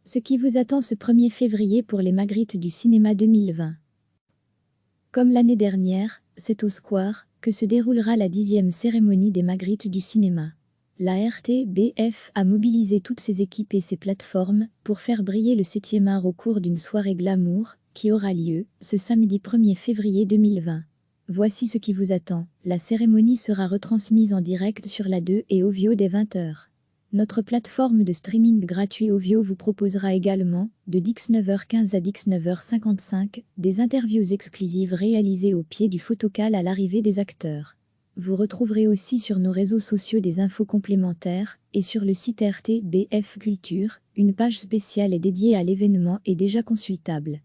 Ce qui vous attend ce 1er février pour les Magritte du cinéma 2020. Comme l'année dernière, c'est au Square que se déroulera la 10e cérémonie des Magritte du cinéma. La RTBF a mobilisé toutes ses équipes et ses plateformes pour faire briller le 7e art au cours d'une soirée glamour qui aura lieu ce samedi 1er février 2020. Voici ce qui vous attend. La cérémonie sera retransmise en direct sur la 2 et Ovio dès 20h. Notre plateforme de streaming gratuit Ovio vous proposera également, de 19h15 à 19h55, des interviews exclusives réalisées au pied du photocall à l'arrivée des acteurs. Vous retrouverez aussi sur nos réseaux sociaux des infos complémentaires, et sur le site RTBF Culture, une page spéciale est dédiée à l'événement et déjà consultable.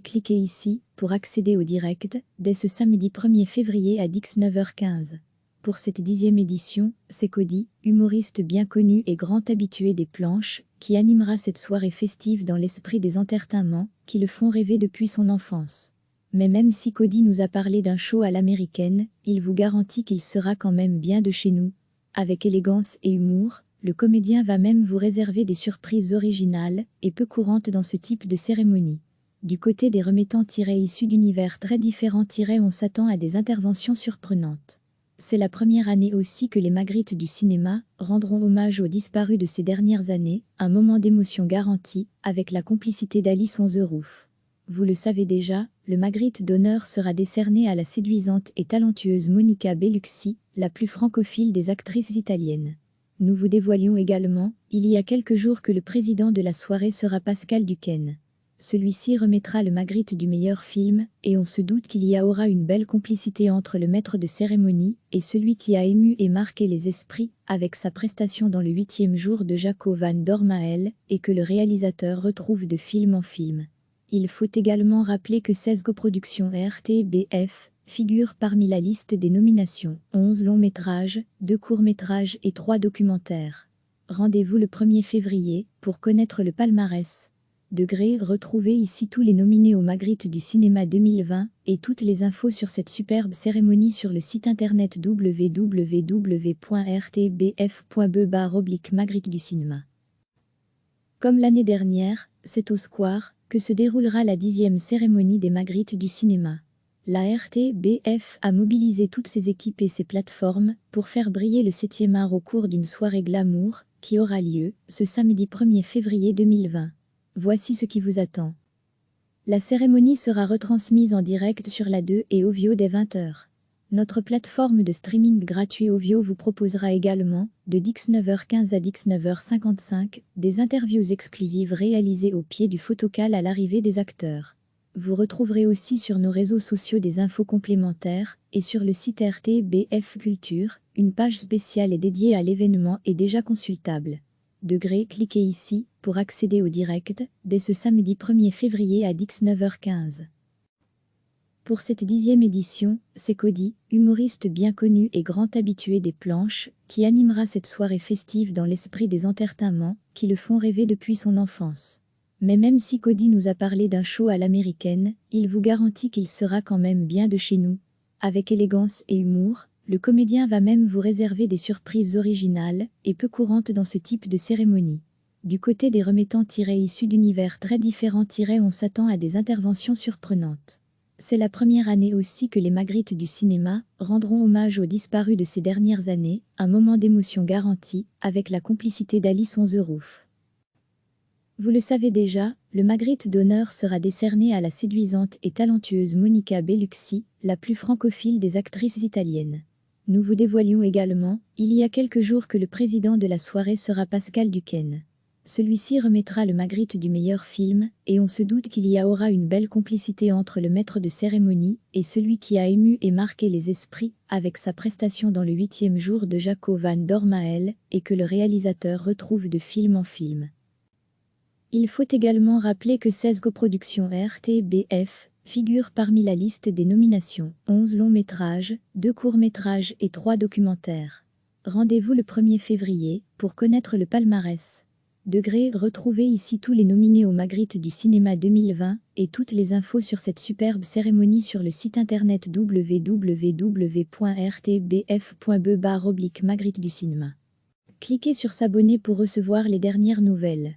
Cliquez ici pour accéder au direct, dès ce samedi 1er février à 19h15. Pour cette 10e édition, c'est Cody, humoriste bien connu et grand habitué des planches, qui animera cette soirée festive dans l'esprit des entertainments, qui le font rêver depuis son enfance. Mais même si Cody nous a parlé d'un show à l'américaine, il vous garantit qu'il sera quand même bien de chez nous. Avec élégance et humour, le comédien va même vous réserver des surprises originales et peu courantes dans ce type de cérémonie. Du côté des remettants issus d'univers très différents on s'attend à des interventions surprenantes. C'est la première année aussi que les Magritte du cinéma rendront hommage aux disparus de ces dernières années, un moment d'émotion garanti, avec la complicité d'Alice Onzerouf. Vous le savez déjà, le Magritte d'honneur sera décerné à la séduisante et talentueuse Monica Bellucci, la plus francophile des actrices italiennes. Nous vous dévoilions également, il y a quelques jours que le président de la soirée sera Pascal Duquesne. Celui-ci remettra le Magritte du meilleur film, et on se doute qu'il y aura une belle complicité entre le maître de cérémonie et celui qui a ému et marqué les esprits, avec sa prestation dans le 8e jour de Jaco van Dormael, et que le réalisateur retrouve de film en film. Il faut également rappeler que 16 coproductions RTBF figurent parmi la liste des nominations, 11 longs métrages, 2 courts métrages et 3 documentaires. Rendez-vous le 1er février pour connaître le palmarès. Retrouvez ici tous les nominés aux Magritte du cinéma 2020 et toutes les infos sur cette superbe cérémonie sur le site internet www.rtbf.be/Magritte du cinéma. Comme l'année dernière, c'est au Square que se déroulera la 10e cérémonie des Magritte du cinéma. La RTBF a mobilisé toutes ses équipes et ses plateformes pour faire briller le 7e art au cours d'une soirée glamour qui aura lieu ce samedi 1er février 2020. Voici ce qui vous attend. La cérémonie sera retransmise en direct sur la 2 et Ovio dès 20h. Notre plateforme de streaming gratuit Ovio vous proposera également, de 19h15 à 19h55, des interviews exclusives réalisées au pied du photocall à l'arrivée des acteurs. Vous retrouverez aussi sur nos réseaux sociaux des infos complémentaires, et sur le site RTBF Culture, une page spéciale est dédiée à l'événement et déjà consultable. Cliquez ici pour accéder au direct, dès ce samedi 1er février à 19h15. Pour cette 10e édition, c'est Cody, humoriste bien connu et grand habitué des planches, qui animera cette soirée festive dans l'esprit des entertainments, qui le font rêver depuis son enfance. Mais même si Cody nous a parlé d'un show à l'américaine, il vous garantit qu'il sera quand même bien de chez nous. Avec élégance et humour, le comédien va même vous réserver des surprises originales et peu courantes dans ce type de cérémonie. Du côté des remettants issus d'univers très différents on s'attend à des interventions surprenantes. C'est la première année aussi que les Magritte du cinéma rendront hommage aux disparus de ces dernières années, un moment d'émotion garanti, avec la complicité d'Alice Onzerouf. Vous le savez déjà, le Magritte d'honneur sera décerné à la séduisante et talentueuse Monica Bellucci, la plus francophile des actrices italiennes. Nous vous dévoilions également, il y a quelques jours que le président de la soirée sera Pascal Duquesne. Celui-ci remettra le Magritte du meilleur film, et on se doute qu'il y aura une belle complicité entre le maître de cérémonie et celui qui a ému et marqué les esprits, avec sa prestation dans le 8e jour de Jaco van Dormael, et que le réalisateur retrouve de film en film. Il faut également rappeler que 16 coproductions RTBF figurent parmi la liste des nominations, 11 longs métrages, 2 courts métrages et 3 documentaires. Rendez-vous le 1er février pour connaître le palmarès. Retrouvez ici tous les nominés aux Magritte du cinéma 2020 et toutes les infos sur cette superbe cérémonie sur le site internet www.rtbf.be/Magritte du cinéma. Cliquez sur s'abonner pour recevoir les dernières nouvelles.